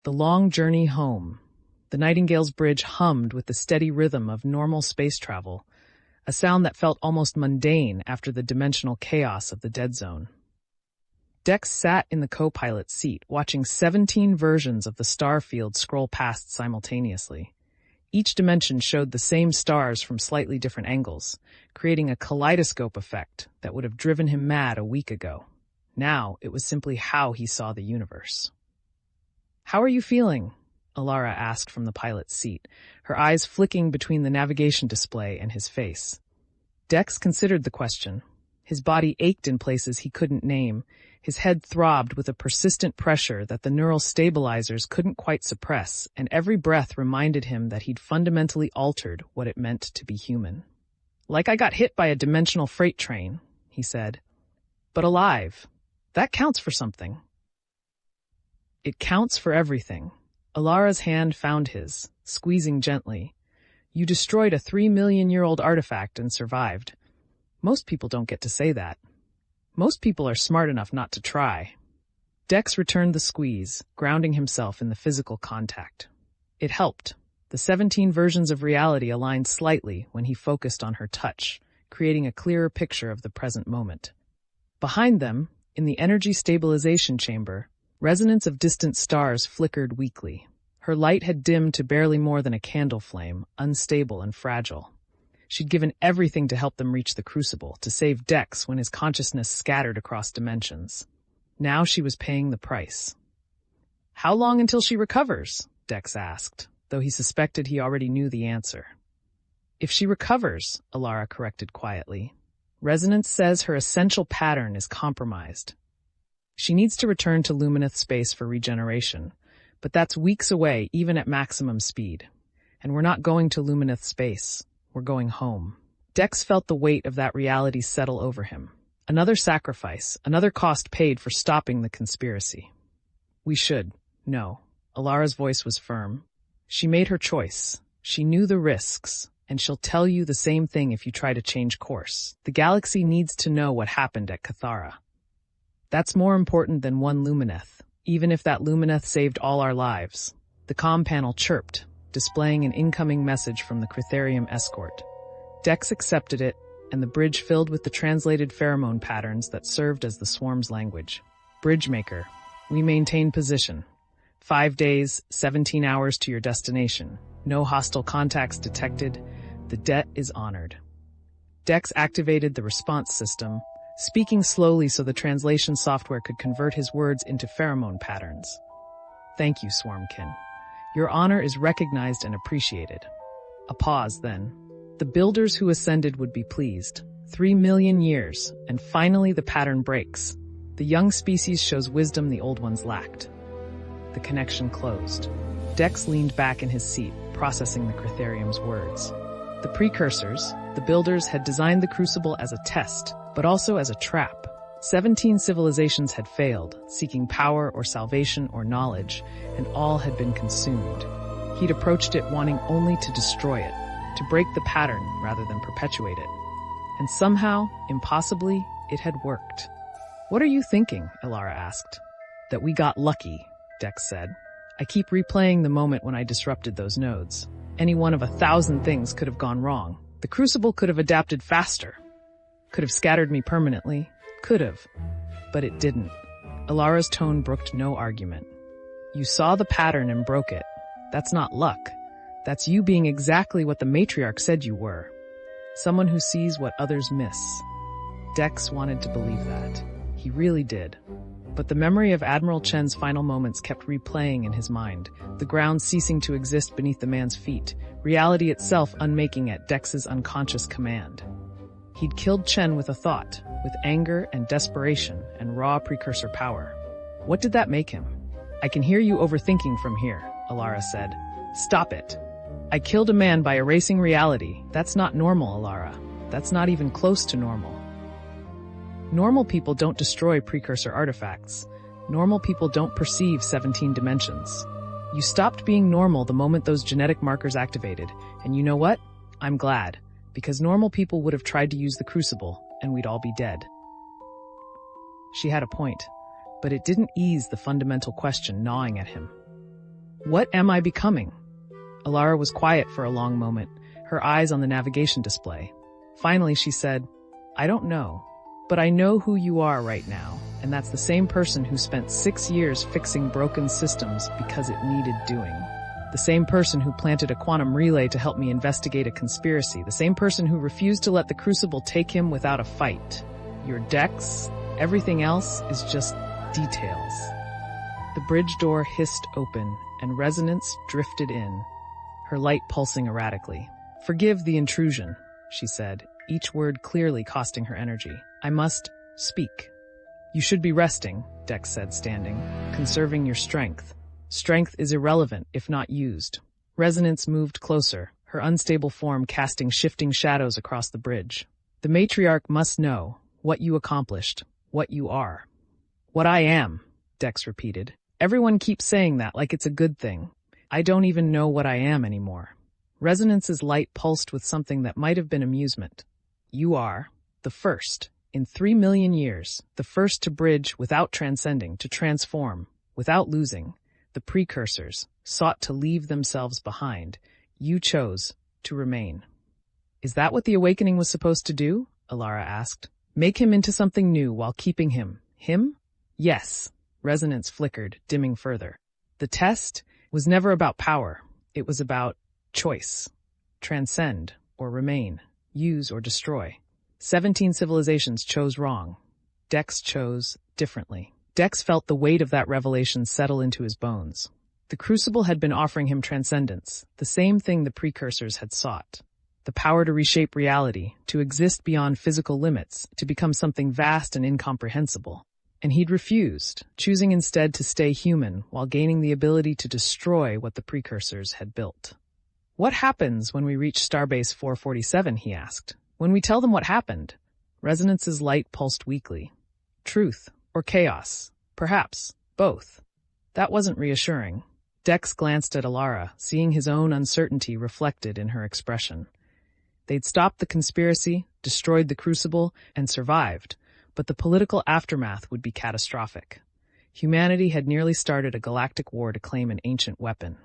The long journey home. The Nightingale's bridge hummed with the steady rhythm of normal space travel, a sound that felt almost mundane after the dimensional chaos of the dead zone. Dex sat in the co-pilot seat, watching 17 versions of the star field scroll past simultaneously. Each dimension showed the same stars from slightly different angles, creating a kaleidoscope effect that would have driven him mad a week ago. Now it was simply how he saw the universe. "How are you feeling?" Elara asked from the pilot's seat, her eyes flicking between the navigation display and his face. Dex considered the question. His body ached in places he couldn't name. His head throbbed with a persistent pressure that the neural stabilizers couldn't quite suppress, and every breath reminded him that he'd fundamentally altered what it meant to be human. "Like I got hit by a dimensional freight train," he said. "But alive. That counts for something." "It counts for everything." Elara's hand found his, squeezing gently. "You destroyed a 3 million-year-old artifact and survived. Most people don't get to say that. Most people are smart enough not to try." Dex returned the squeeze, grounding himself in the physical contact. It helped. The 17 versions of reality aligned slightly when he focused on her touch, creating a clearer picture of the present moment. Behind them, in the energy stabilization chamber, resonance of distant stars flickered weakly. Her light had dimmed to barely more than a candle flame, unstable and fragile. She'd given everything to help them reach the crucible, to save Dex when his consciousness scattered across dimensions. Now she was paying the price. "How long until she recovers?" Dex asked, though he suspected he already knew the answer. "If she recovers," Elara corrected quietly. "Resonance says her essential pattern is compromised. She needs to return to Lumineth space for regeneration, but that's weeks away even at maximum speed. And we're not going to Lumineth space. We're going home." Dex felt the weight of that reality settle over him. Another sacrifice, another cost paid for stopping the conspiracy. "We should. No." Elara's voice was firm. "She made her choice. She knew the risks, and she'll tell you the same thing if you try to change course. The galaxy needs to know what happened at Cathara. That's more important than one Lumineth, even if that Lumineth saved all our lives." The comm panel chirped, displaying an incoming message from the Critharium escort. Dex accepted it, and the bridge filled with the translated pheromone patterns that served as the swarm's language. "Bridgemaker, we maintain position. 5 days, 17 hours to your destination. No hostile contacts detected. The debt is honored." Dex activated the response system, speaking slowly so the translation software could convert his words into pheromone patterns. "Thank you, Swarmkin. Your honor is recognized and appreciated." A pause then. "The builders who ascended would be pleased. 3 million years, and finally the pattern breaks. The young species shows wisdom the old ones lacked." The connection closed. Dex leaned back in his seat, processing the Critharium's words. The precursors, the builders, had designed the crucible as a test, but also as a trap. 17 civilizations had failed, seeking power or salvation or knowledge, and all had been consumed. He'd approached it wanting only to destroy it, to break the pattern rather than perpetuate it. And somehow, impossibly, it had worked. "What are you thinking?" Elara asked. "That we got lucky," Dex said. "I keep replaying the moment when I disrupted those nodes. Any one of 1,000 things could have gone wrong. The crucible could have adapted faster. Could have scattered me permanently. Could have. But it didn't." Elara's tone brooked no argument. "You saw the pattern and broke it. That's not luck. That's you being exactly what the matriarch said you were. Someone who sees what others miss." Dex wanted to believe that. He really did. But the memory of Admiral Chen's final moments kept replaying in his mind, the ground ceasing to exist beneath the man's feet, reality itself unmaking at Dex's unconscious command. He'd killed Chen with a thought, with anger and desperation and raw precursor power. What did that make him? "I can hear you overthinking from here," Elara said. "Stop it. I killed a man by erasing reality. That's not normal, Elara. That's not even close to normal. Normal people don't destroy precursor artifacts. Normal people don't perceive 17 dimensions. You stopped being normal the moment those genetic markers activated, and you know what? I'm glad, because normal people would have tried to use the crucible, and we'd all be dead." She had a point, but it didn't ease the fundamental question gnawing at him. What am I becoming? Elara was quiet for a long moment, her eyes on the navigation display. Finally, she said, I don't know, but I know who you are right now, and that's the same person who spent 6 years fixing broken systems because it needed doing. The same person who planted a quantum relay to help me investigate a conspiracy. The same person who refused to let the Crucible take him without a fight. Your Dex, everything else is just details. The bridge door hissed open, and resonance drifted in, her light pulsing erratically. Forgive the intrusion, she said, each word clearly costing her energy. I must speak. You should be resting, Dex said, standing, conserving your strength. Strength is irrelevant if not used. Resonance moved closer, her unstable form casting shifting shadows across the bridge. The matriarch must know what you accomplished, what you are. What I am, Dex repeated. Everyone keeps saying that like it's a good thing. I don't even know what I am anymore. Resonance's light pulsed with something that might have been amusement. You are the first, in 3 million years, the first to bridge without transcending, to transform, without losing. The precursors sought to leave themselves behind. You chose to remain. Is that what the awakening was supposed to do? Elara asked. Make him into something new while keeping him. Him? Yes. Resonance flickered, dimming further. The test was never about power. It was about choice. Transcend or remain. Use or destroy. 17 civilizations chose wrong. Dex chose differently. Dex felt the weight of that revelation settle into his bones. The Crucible had been offering him transcendence, the same thing the precursors had sought. The power to reshape reality, to exist beyond physical limits, to become something vast and incomprehensible. And he'd refused, choosing instead to stay human while gaining the ability to destroy what the precursors had built. What happens when we reach Starbase 447, he asked. When we tell them what happened? Resonance's light pulsed weakly. Truth. Or chaos. Perhaps. Both. That wasn't reassuring. Dex glanced at Elara, seeing his own uncertainty reflected in her expression. They'd stopped the conspiracy, destroyed the Crucible, and survived, but the political aftermath would be catastrophic. Humanity had nearly started a galactic war to claim an ancient weapon.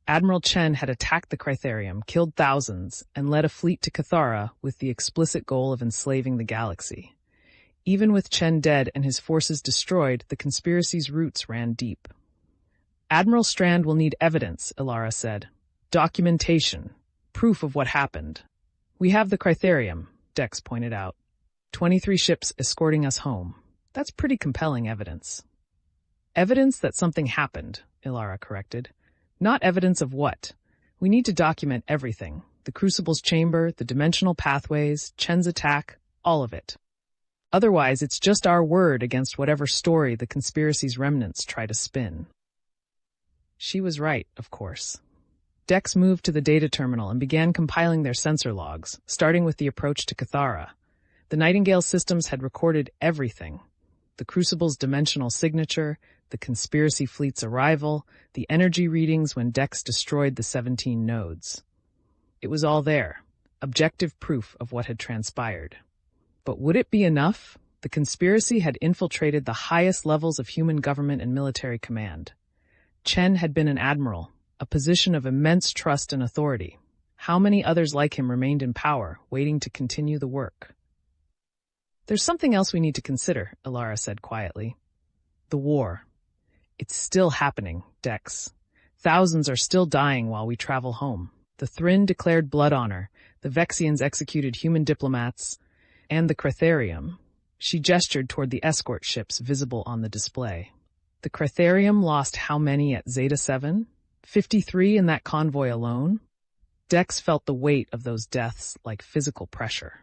Admiral Chen had attacked the Critharium, killed thousands, and led a fleet to Cathara with the explicit goal of enslaving the galaxy. Even with Chen dead and his forces destroyed, the conspiracy's roots ran deep. Admiral Strand will need evidence, Elara said. Documentation. Proof of what happened. We have the Critharium, Dex pointed out. 23 ships escorting us home. That's pretty compelling evidence. Evidence that something happened, Elara corrected. Not evidence of what. We need to document everything. The Crucible's chamber, the dimensional pathways, Chen's attack, all of it. Otherwise, it's just our word against whatever story the conspiracy's remnants try to spin. She was right, of course. Dex moved to the data terminal and began compiling their sensor logs, starting with the approach to Cathara. The Nightingale systems had recorded everything. The Crucible's dimensional signature, the conspiracy fleet's arrival, the energy readings when Dex destroyed the 17 nodes. It was all there, objective proof of what had transpired. But would it be enough? The conspiracy had infiltrated the highest levels of human government and military command. Chen had been an admiral, a position of immense trust and authority. How many others like him remained in power, waiting to continue the work? There's something else we need to consider, Elara said quietly. The war. It's still happening, Dex. Thousands are still dying while we travel home. The Thrin declared blood honor, the Vexians executed human diplomats, and the Critharium. She gestured toward the escort ships visible on the display. The Critharium lost how many at Zeta 7? 53 in that convoy alone? Dex felt the weight of those deaths like physical pressure.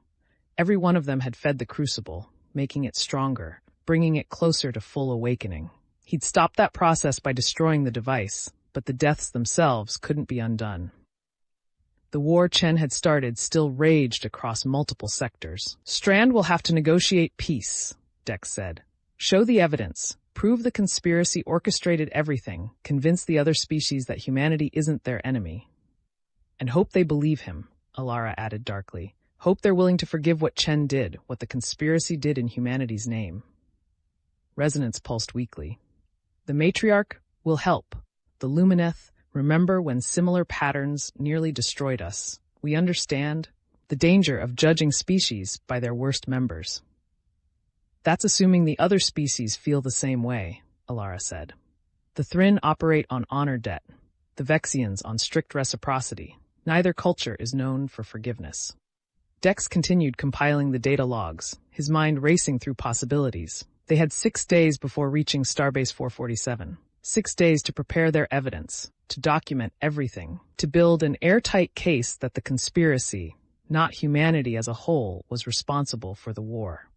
Every one of them had fed the Crucible, making it stronger, bringing it closer to full awakening. He'd stopped that process by destroying the device, but the deaths themselves couldn't be undone. The war Chen had started still raged across multiple sectors. Strand will have to negotiate peace, Dex said. Show the evidence, prove the conspiracy orchestrated everything, convince the other species that humanity isn't their enemy. And hope they believe him, Elara added darkly. Hope they're willing to forgive what Chen did, what the conspiracy did in humanity's name. Resonance pulsed weakly. The matriarch will help. The Lumineth Remember when similar patterns nearly destroyed us? We understand the danger of judging species by their worst members. That's assuming the other species feel the same way, Elara said. The Thrin operate on honor debt, the Vexians on strict reciprocity. Neither culture is known for forgiveness. Dex continued compiling the data logs, his mind racing through possibilities. They had 6 days before reaching Starbase 447. 6 days to prepare their evidence, to document everything, to build an airtight case that the conspiracy, not humanity as a whole, was responsible for the war.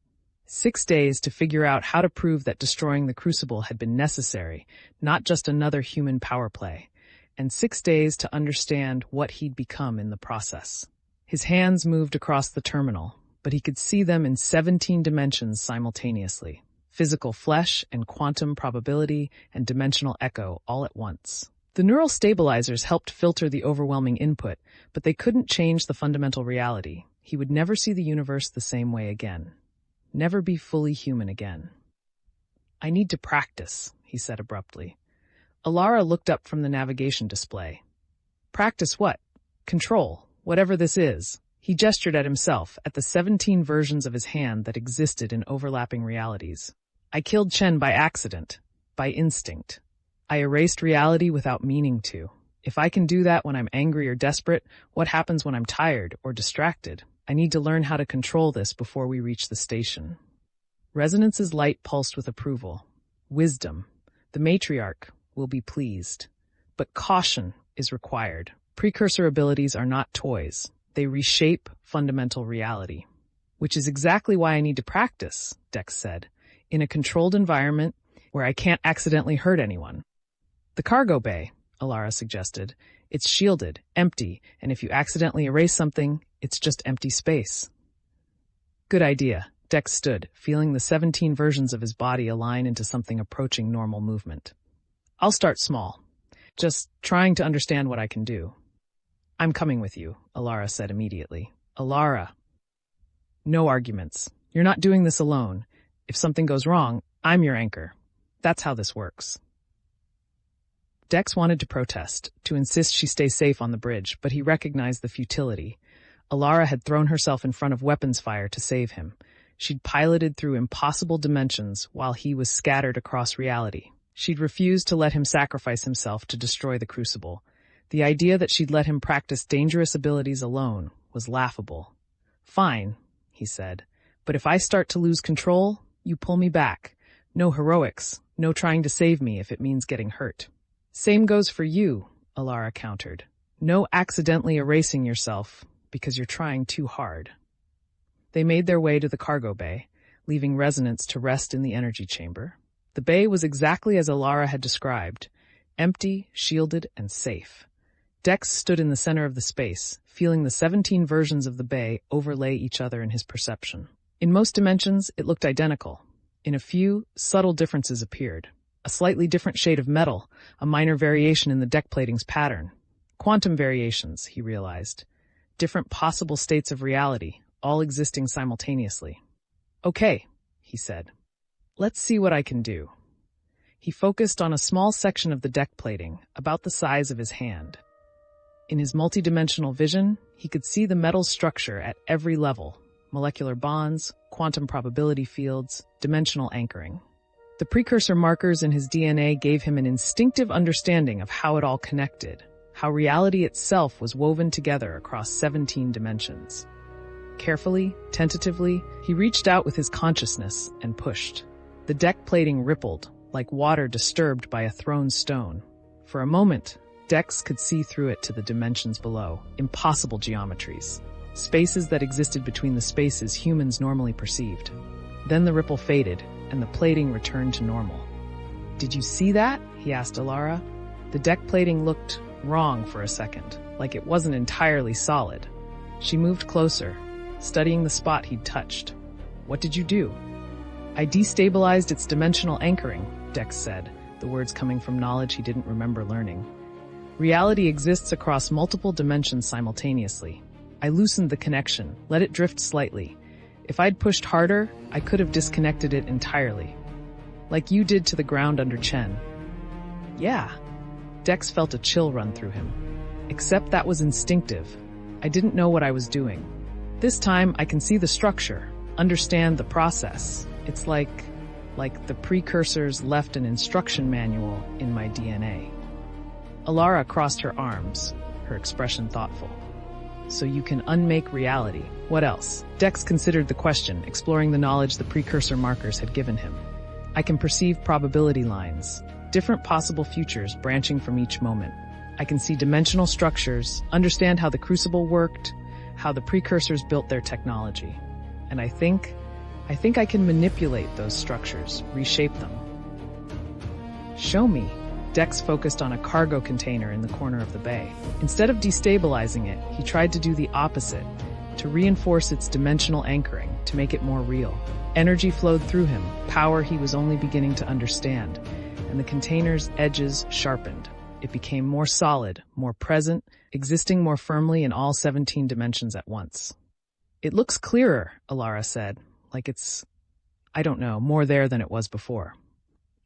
6 days to figure out how to prove that destroying the Crucible had been necessary, not just another human power play. And 6 days to understand what he'd become in the process. His hands moved across the terminal, but he could see them in 17 dimensions simultaneously. Physical flesh and quantum probability and dimensional echo all at once. The neural stabilizers helped filter the overwhelming input, but they couldn't change the fundamental reality. He would never see the universe the same way again. Never be fully human again. I need to practice, he said abruptly. Elara looked up from the navigation display. Practice what? Control, whatever this is. He gestured at himself, at the 17 versions of his hand that existed in overlapping realities. I killed Chen by accident, by instinct. I erased reality without meaning to. If I can do that when I'm angry or desperate, what happens when I'm tired or distracted? I need to learn how to control this before we reach the station. Resonance's light pulsed with approval. Wisdom. The matriarch will be pleased. But caution is required. Precursor abilities are not toys. They reshape fundamental reality. Which is exactly why I need to practice, Dex said, in a controlled environment where I can't accidentally hurt anyone. The cargo bay, Elara suggested. It's shielded, empty, and if you accidentally erase something, it's just empty space. Good idea. Dex stood, feeling the 17 versions of his body align into something approaching normal movement. I'll start small, just trying to understand what I can do. I'm coming with you, Elara said immediately. Elara. No arguments. You're not doing this alone. If something goes wrong, I'm your anchor. That's how this works. Dex wanted to protest, to insist she stay safe on the bridge, but he recognized the futility. Elara had thrown herself in front of weapons fire to save him. She'd piloted through impossible dimensions while he was scattered across reality. She'd refused to let him sacrifice himself to destroy the Crucible. The idea that she'd let him practice dangerous abilities alone was laughable. Fine, he said, but if I start to lose control, you pull me back. No heroics, no trying to save me if it means getting hurt. Same goes for you, Elara countered. No accidentally erasing yourself because you're trying too hard. They made their way to the cargo bay, leaving Resonance to rest in the energy chamber. The bay was exactly as Elara had described, empty, shielded, and safe. Dex stood in the center of the space, feeling the 17 versions of the bay overlay each other in his perception. In most dimensions, it looked identical. In a few, subtle differences appeared. A slightly different shade of metal, a minor variation in the deck plating's pattern. Quantum variations, he realized. Different possible states of reality, all existing simultaneously. Okay, he said. Let's see what I can do. He focused on a small section of the deck plating, about the size of his hand. In his multidimensional vision, he could see the metal structure at every level. Molecular bonds, quantum probability fields, dimensional anchoring. The precursor markers in his DNA gave him an instinctive understanding of how it all connected, how reality itself was woven together across 17 dimensions. Carefully, tentatively, he reached out with his consciousness and pushed. The deck plating rippled, like water disturbed by a thrown stone. For a moment, Dex could see through it to the dimensions below, impossible geometries. Spaces that existed between the spaces humans normally perceived. Then the ripple faded, and the plating returned to normal. Did you see that? He asked Elara. The deck plating looked wrong for a second, like it wasn't entirely solid. She moved closer, studying the spot he'd touched. What did you do? I destabilized its dimensional anchoring, Dex said, the words coming from knowledge he didn't remember learning. Reality exists across multiple dimensions simultaneously. I loosened the connection, let it drift slightly. If I'd pushed harder, I could have disconnected it entirely. Like you did to the ground under Chen. Yeah. Dex felt a chill run through him. Except that was instinctive. I didn't know what I was doing. This time, I can see the structure, understand the process. It's like the precursors left an instruction manual in my DNA. Elara crossed her arms, her expression thoughtful. So you can unmake reality. What else? Dex considered the question, exploring the knowledge the precursor markers had given him. I can perceive probability lines, different possible futures branching from each moment. I can see dimensional structures, understand how the crucible worked, how the precursors built their technology. And I think I can manipulate those structures, reshape them. Show me. Dex focused on a cargo container in the corner of the bay. Instead of destabilizing it, he tried to do the opposite, to reinforce its dimensional anchoring, to make it more real. Energy flowed through him, power he was only beginning to understand, and the container's edges sharpened. It became more solid, more present, existing more firmly in all 17 dimensions at once. It looks clearer, Elara said, like it's, more there than it was before.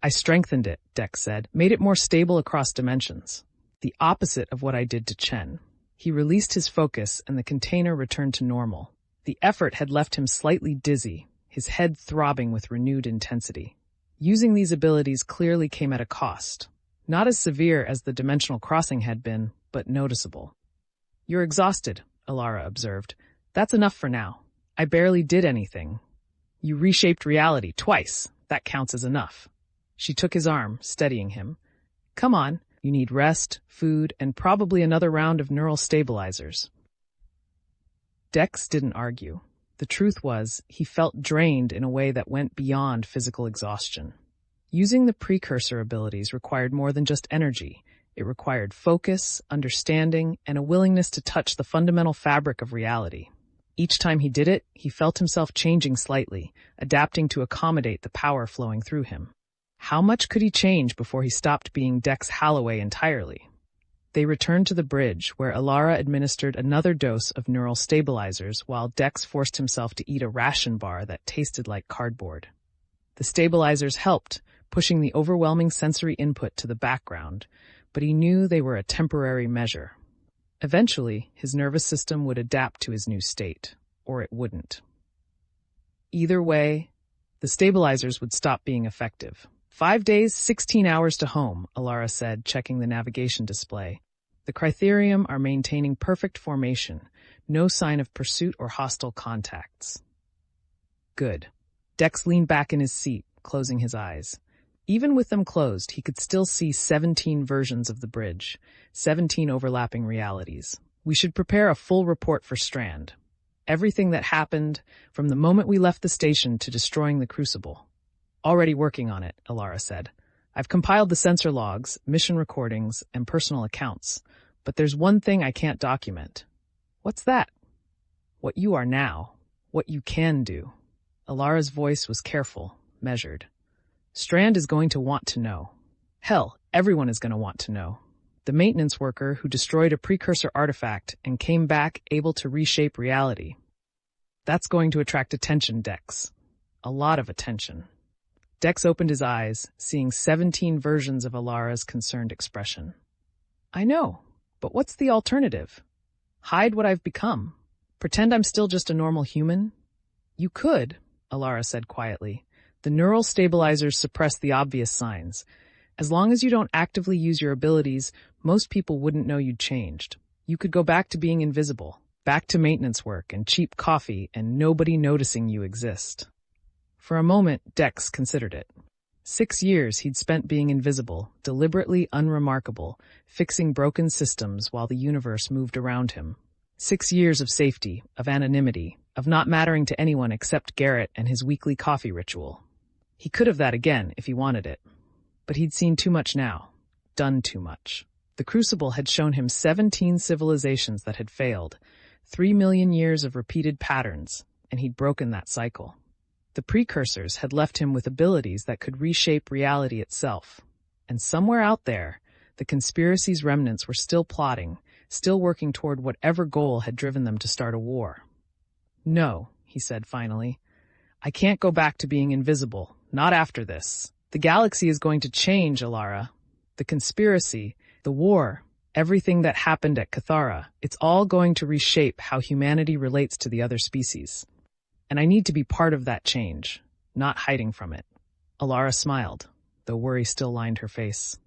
I strengthened it, Dex said, made it more stable across dimensions. The opposite of what I did to Chen. He released his focus and the container returned to normal. The effort had left him slightly dizzy, his head throbbing with renewed intensity. Using these abilities clearly came at a cost. Not as severe as the dimensional crossing had been, but noticeable. You're exhausted, Elara observed. That's enough for now. I barely did anything. You reshaped reality twice. That counts as enough. She took his arm, steadying him. Come on, you need rest, food, and probably another round of neural stabilizers. Dex didn't argue. The truth was, he felt drained in a way that went beyond physical exhaustion. Using the precursor abilities required more than just energy. It required focus, understanding, and a willingness to touch the fundamental fabric of reality. Each time he did it, he felt himself changing slightly, adapting to accommodate the power flowing through him. How much could he change before he stopped being Dex Holloway entirely? They returned to the bridge, where Elara administered another dose of neural stabilizers while Dex forced himself to eat a ration bar that tasted like cardboard. The stabilizers helped, pushing the overwhelming sensory input to the background, but he knew they were a temporary measure. Eventually, his nervous system would adapt to his new state, or it wouldn't. Either way, the stabilizers would stop being effective. 5 days, 16 hours to home, Elara said, checking the navigation display. The Critherium are maintaining perfect formation, no sign of pursuit or hostile contacts. Good. Dex leaned back in his seat, closing his eyes. Even with them closed, he could still see 17 versions of the bridge, 17 overlapping realities. We should prepare a full report for Strand. Everything that happened, from the moment we left the station to destroying the crucible. Already working on it, Elara said. I've compiled the sensor logs, mission recordings, and personal accounts, but there's one thing I can't document. What's that? What you are now. What you can do. Elara's voice was careful, measured. Strand is going to want to know. Hell, everyone is going to want to know. The maintenance worker who destroyed a precursor artifact and came back able to reshape reality. That's going to attract attention, Dex. A lot of attention. Dex opened his eyes, seeing 17 versions of Elara's concerned expression. I know, but what's the alternative? Hide what I've become? Pretend I'm still just a normal human? You could, Elara said quietly. The neural stabilizers suppress the obvious signs. As long as you don't actively use your abilities, most people wouldn't know you'd changed. You could go back to being invisible, back to maintenance work and cheap coffee and nobody noticing you exist. For a moment, Dex considered it. 6 years he'd spent being invisible, deliberately unremarkable, fixing broken systems while the universe moved around him. 6 years of safety, of anonymity, of not mattering to anyone except Garrett and his weekly coffee ritual. He could have that again if he wanted it. But he'd seen too much now, done too much. The Crucible had shown him 17 civilizations that had failed, 3 million years of repeated patterns, and he'd broken that cycle. The precursors had left him with abilities that could reshape reality itself. And somewhere out there, the conspiracy's remnants were still plotting, still working toward whatever goal had driven them to start a war. No, he said finally. I can't go back to being invisible, not after this. The galaxy is going to change, Elara. The conspiracy, The war, everything that happened at Cathara, it's all going to reshape how humanity relates to the other species. And I need to be part of that change, not hiding from it. Elara smiled, though worry still lined her face.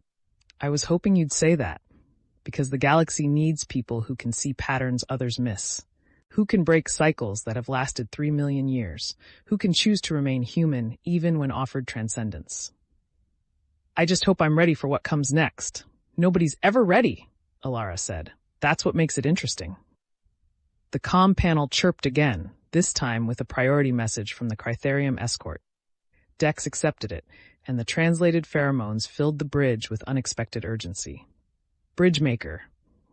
I was hoping you'd say that, because the galaxy needs people who can see patterns others miss, who can break cycles that have lasted 3 million years, who can choose to remain human even when offered transcendence. I just hope I'm ready for what comes next. Nobody's ever ready, Elara said. That's what makes it interesting. The comm panel chirped again, this time with a priority message from the Critharium escort. Dex accepted it, and the translated pheromones filled the bridge with unexpected urgency. Bridgemaker,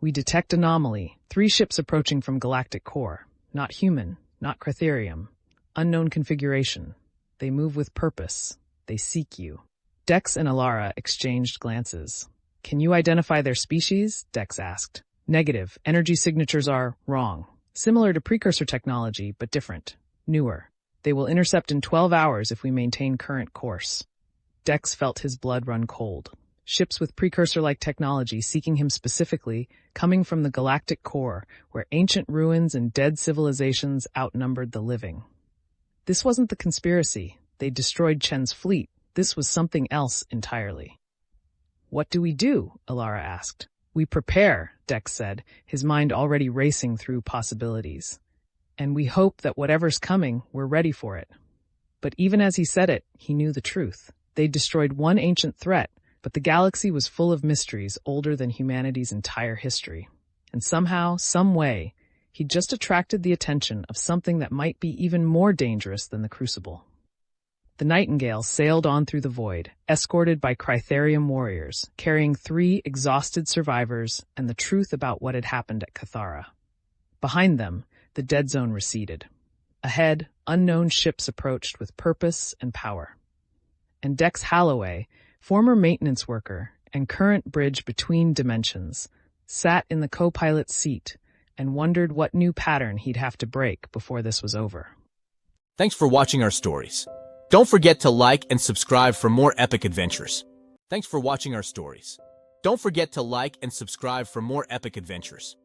we detect anomaly, 3 ships approaching from galactic core. Not human, not Critharium. Unknown configuration. They move with purpose. They seek you. Dex and Elara exchanged glances. Can you identify their species? Dex asked. Negative. Energy signatures are wrong. Similar to precursor technology, but different. Newer. They will intercept in 12 hours if we maintain current course. Dex felt his blood run cold. Ships with precursor-like technology seeking him specifically, coming from the galactic core, where ancient ruins and dead civilizations outnumbered the living. This wasn't the conspiracy. They destroyed Chen's fleet. This was something else entirely. What do we do? Elara asked. We prepare, Dex said, his mind already racing through possibilities. And we hope that whatever's coming, we're ready for it. But even as he said it, he knew the truth. They'd destroyed one ancient threat, but the galaxy was full of mysteries older than humanity's entire history. And somehow, some way, he'd just attracted the attention of something that might be even more dangerous than the Crucible. The Nightingale sailed on through the void, escorted by Critharium warriors, carrying 3 exhausted survivors and the truth about what had happened at Cathara. Behind them, the dead zone receded. Ahead, unknown ships approached with purpose and power. And Dex Holloway, former maintenance worker and current bridge between dimensions, sat in the co-pilot's seat and wondered what new pattern he'd have to break before this was over. Thanks for watching our stories. Don't forget to like and subscribe for more epic adventures. Thanks for watching our stories. Don't forget to like and subscribe for more epic adventures.